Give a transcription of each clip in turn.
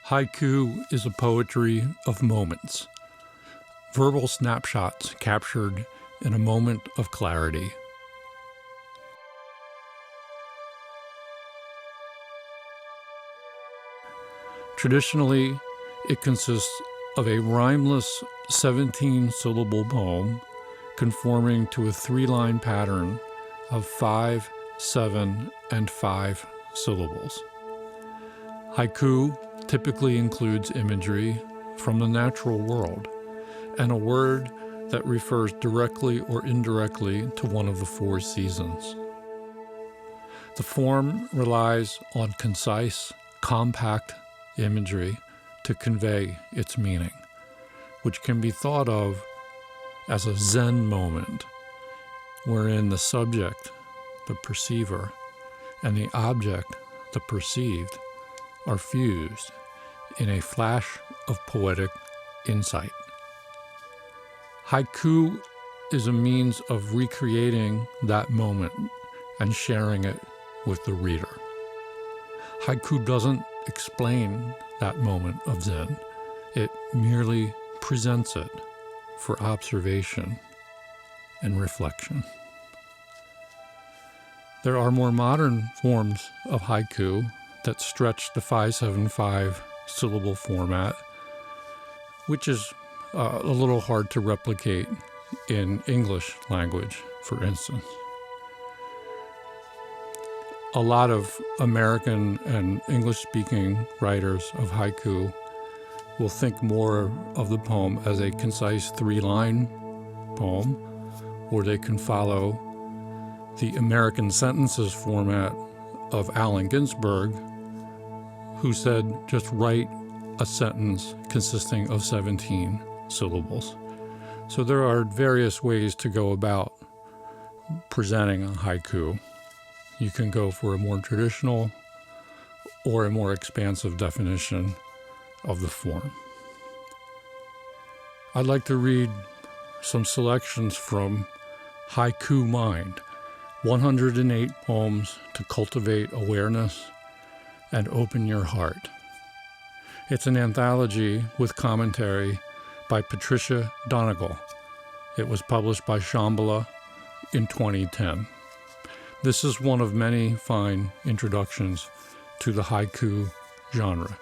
Haiku is a poetry of moments, verbal snapshots captured in a moment of clarity. Traditionally, it consists of a rhymeless 17-syllable poem conforming to a 3-line pattern of 5, 7, and 5 syllables. Haiku typically includes imagery from the natural world and a word that refers directly or indirectly to one of the 4 seasons. The form relies on concise, compact imagery to convey its meaning, which can be thought of as a Zen moment, wherein the subject, the perceiver, and the object, the perceived, are fused in a flash of poetic insight. Haiku is a means of recreating that moment and sharing it with the reader. Haiku doesn't explain that moment of Zen. It merely presents it for observation and reflection. There are more modern forms of haiku that stretch the 575 syllable format, which is a little hard to replicate in English language, for instance. A lot of American and English-speaking writers of haiku will think more of the poem as a concise 3-line poem, or they can follow the American sentences format of Allen Ginsberg, who said just write a sentence consisting of 17 syllables. So there are various ways to go about presenting a haiku. You can go for a more traditional or a more expansive definition of the form. I'd like to read some selections from Haiku Mind, 108 poems to cultivate awareness and open your heart. It's an anthology with commentary by Patricia Donegan. It was published by Shambhala in 2010. This is one of many fine introductions to the haiku genre,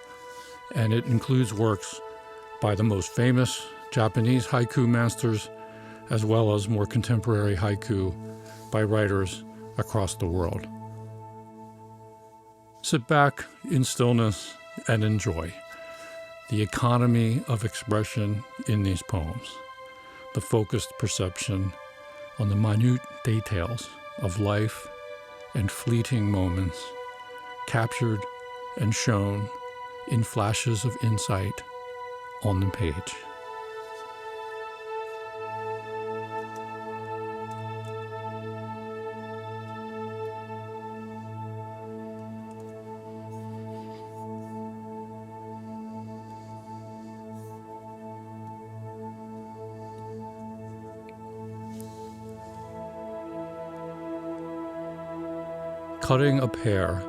and it includes works by the most famous Japanese haiku masters, as well as more contemporary haiku by writers across the world. Sit back in stillness and enjoy the economy of expression in these poems, the focused perception on the minute details of life and fleeting moments captured and shown in flashes of insight on the page. Cutting a pear,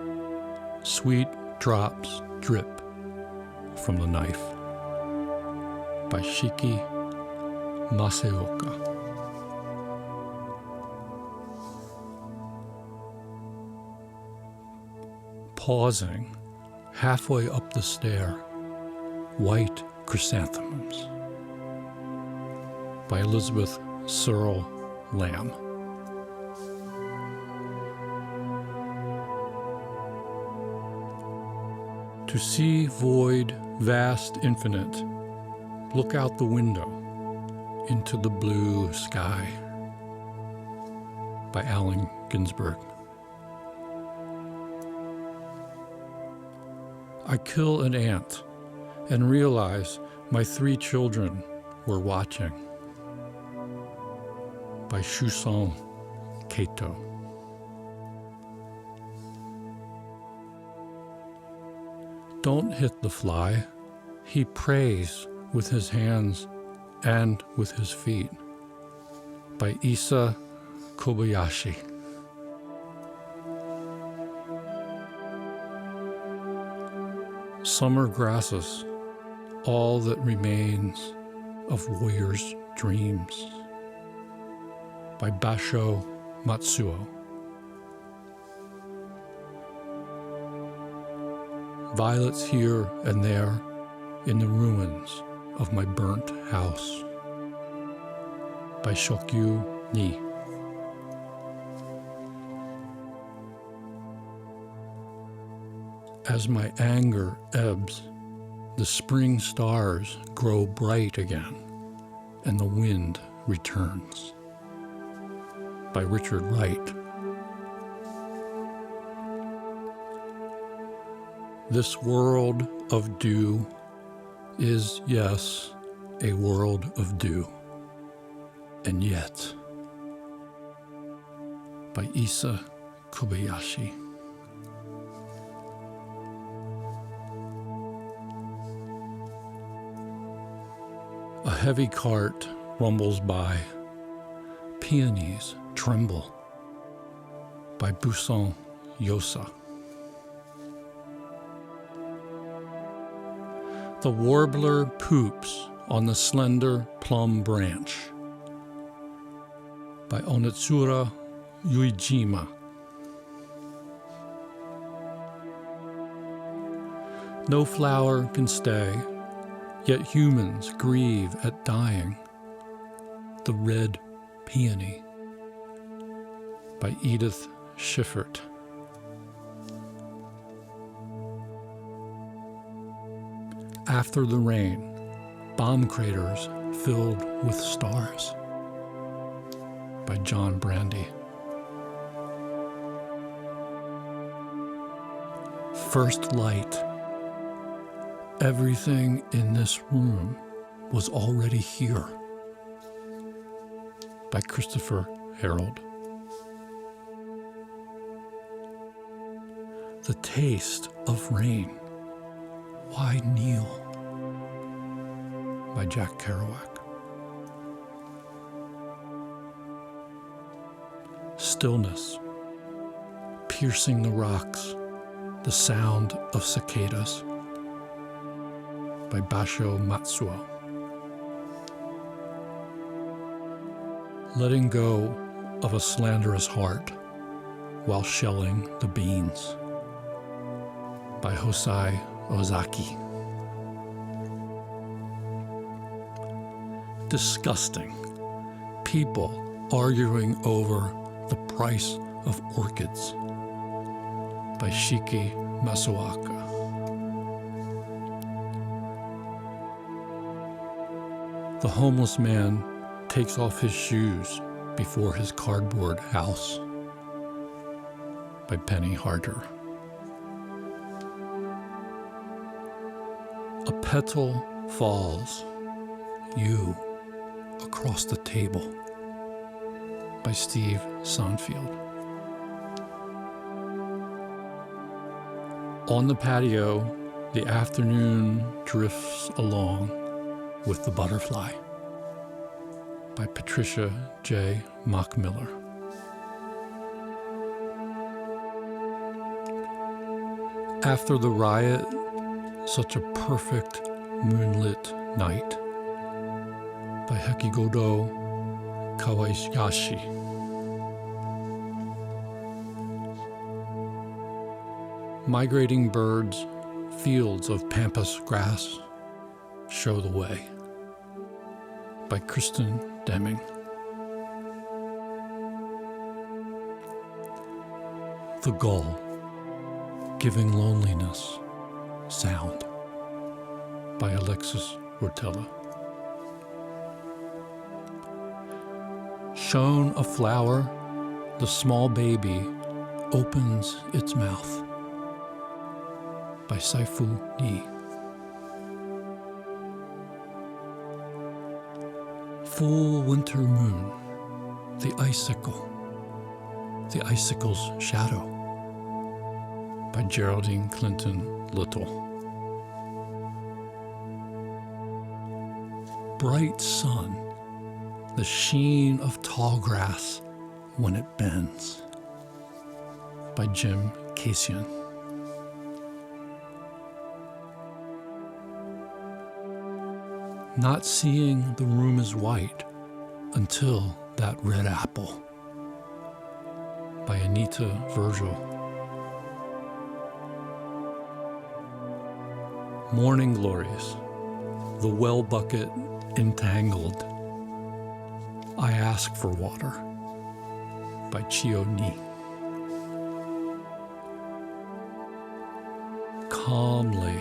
sweet drops drip from the knife, by Shiki Masaoka. Pausing halfway up the stair, white chrysanthemums, by Elizabeth Searle Lamb. To see void, vast, infinite, look out the window into the blue sky, by Allen Ginsberg. I kill an ant and realize my 3 children were watching, by Shuson Kato. Don't hit the fly. He prays with his hands and with his feet, by Isa Kobayashi. Summer grasses, all that remains of warriors' dreams, by Basho Matsuo. Violets here and there in the ruins of my burnt house, by Shokyu Ni. As my anger ebbs, the spring stars grow bright again, and the wind returns. By Richard Wright. This world of dew is, yes, a world of dew, and yet. By Issa Kobayashi. A heavy cart rumbles by. Peonies tremble. By Busan Yosa. The warbler poops on the slender plum branch. By Onitsura Yuijima. No flower can stay, yet humans grieve at dying. The red peony. By Edith Schiffert. After the rain, bomb craters filled with stars. By John Brandy. First light. Everything in this room was already here. By Christopher Harold. The taste of rain. Why kneel? By Jack Kerouac. Stillness, piercing the rocks, the sound of cicadas. By Basho Matsuo. Letting go of a slanderous heart while shelling the beans. By Hosai Ozaki. Disgusting. People arguing over the price of orchids. By Shiki Masuoka. The homeless man takes off his shoes before his cardboard house. By Penny Harder. A petal falls, you, across the table. By Steve Sonfield. On the patio, the afternoon drifts along with the butterfly. By Patricia J. Mockmiller. After the riot, such a perfect moonlit night. By Hekigodo Kawayashi. Migrating birds, fields of pampas grass show the way. By Kristen Deming. The gull, giving loneliness sound. By Alexis Rotella. Shown a flower, the small baby opens its mouth. By Saifu Ni. Full winter moon, the icicle's shadow. By Geraldine Clinton Little. Bright sun, the sheen of tall grass when it bends. By Jim Cassian. not seeing the room is white until that red apple, by Anita Virgil. Morning glories, the well bucket entangled. I ask for water, by Chio Ni. Calmly,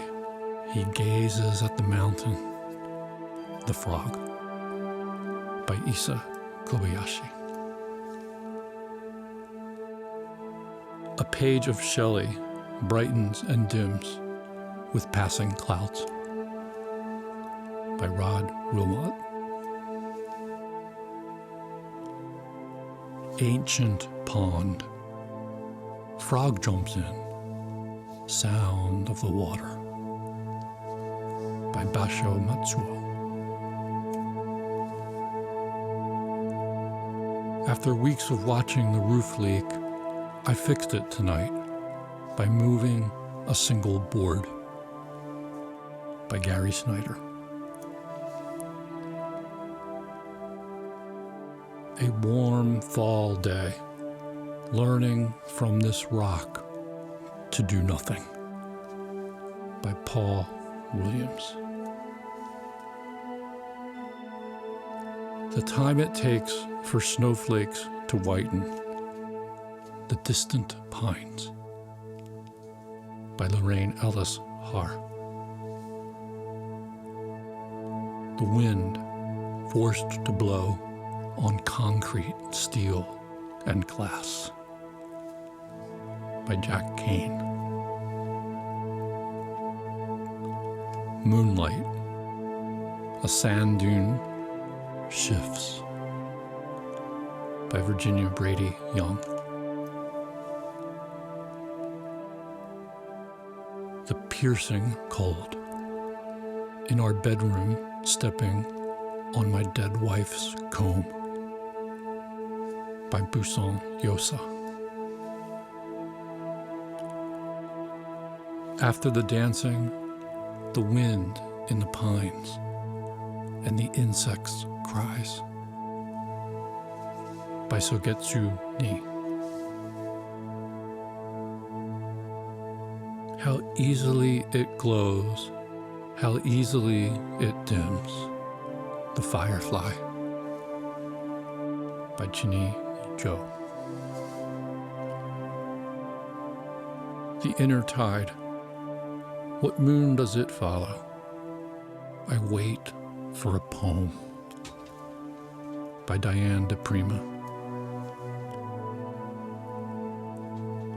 he gazes at the mountain, the frog, by Isa Kobayashi. A page of Shelley brightens and dims with passing clouds, by Rod Wilmot. Ancient pond, frog jumps in, sound of the water, by Basho Matsuo. After weeks of watching the roof leak, I fixed it tonight by moving a single board, by Gary Snyder. A warm fall day, learning from this rock to do nothing, by Paul Williams. The time it takes for snowflakes to whiten the distant pines, by Lorraine Ellis Haar. The wind forced to blow on concrete, steel, and glass, by Jack Kane. Moonlight, a sand dune shifts, by Virginia Brady Young. The piercing cold in our bedroom, stepping on my dead wife's comb, by Busan Yosa. After the dancing, the wind in the pines and the insects' cries, by Sogetsu Ni. How easily it glows, how easily it dims, the firefly, by Chini Joe. The inner tide, what moon does it follow? I wait for a poem, by Diane de Prima.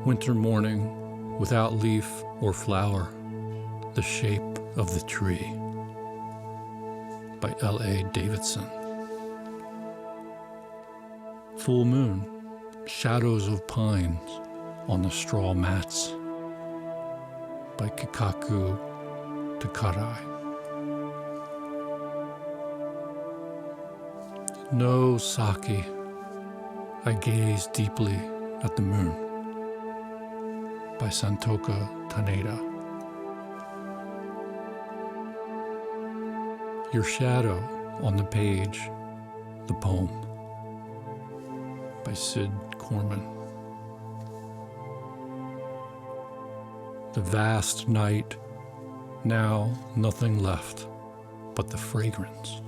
Winter morning, without leaf or flower, the shape of the tree, by L.A. Davidson. Full moon, shadows of pines on the straw mats, by Kikaku Takarai. No sake, I gaze deeply at the moon, by Santoka Taneda. Your shadow on the page, the poem, by Sid Corman. The vast night, now nothing left but the fragrance,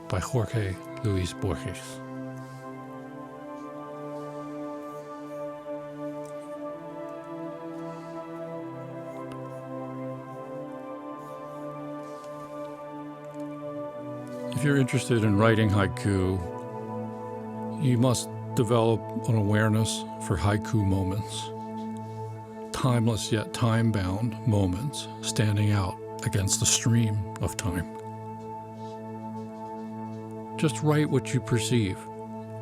by Jorge Luis Borges. If you're interested in writing haiku, you must develop an awareness for haiku moments, timeless yet time-bound moments standing out against the stream of time. Just write what you perceive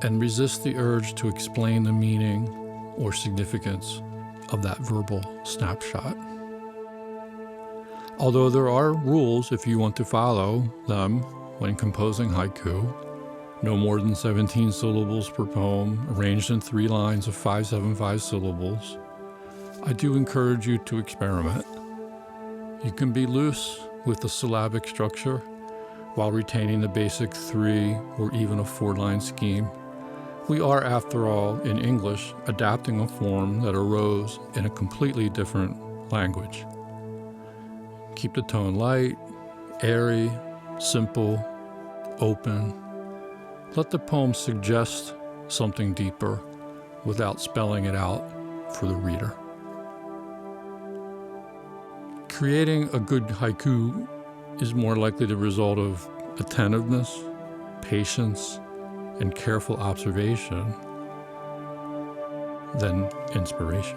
and resist the urge to explain the meaning or significance of that verbal snapshot. Although there are rules if you want to follow them when composing haiku, no more than 17 syllables per poem, arranged in 3 lines of 575 syllables, I do encourage you to experiment. You can be loose with the syllabic structure while retaining the basic 3 or even a 4-line scheme. We are, after all, in English, adapting a form that arose in a completely different language. Keep the tone light, airy, simple, open. Let the poem suggest something deeper without spelling it out for the reader. Creating a good haiku is more likely the result of attentiveness, patience, and careful observation than inspiration.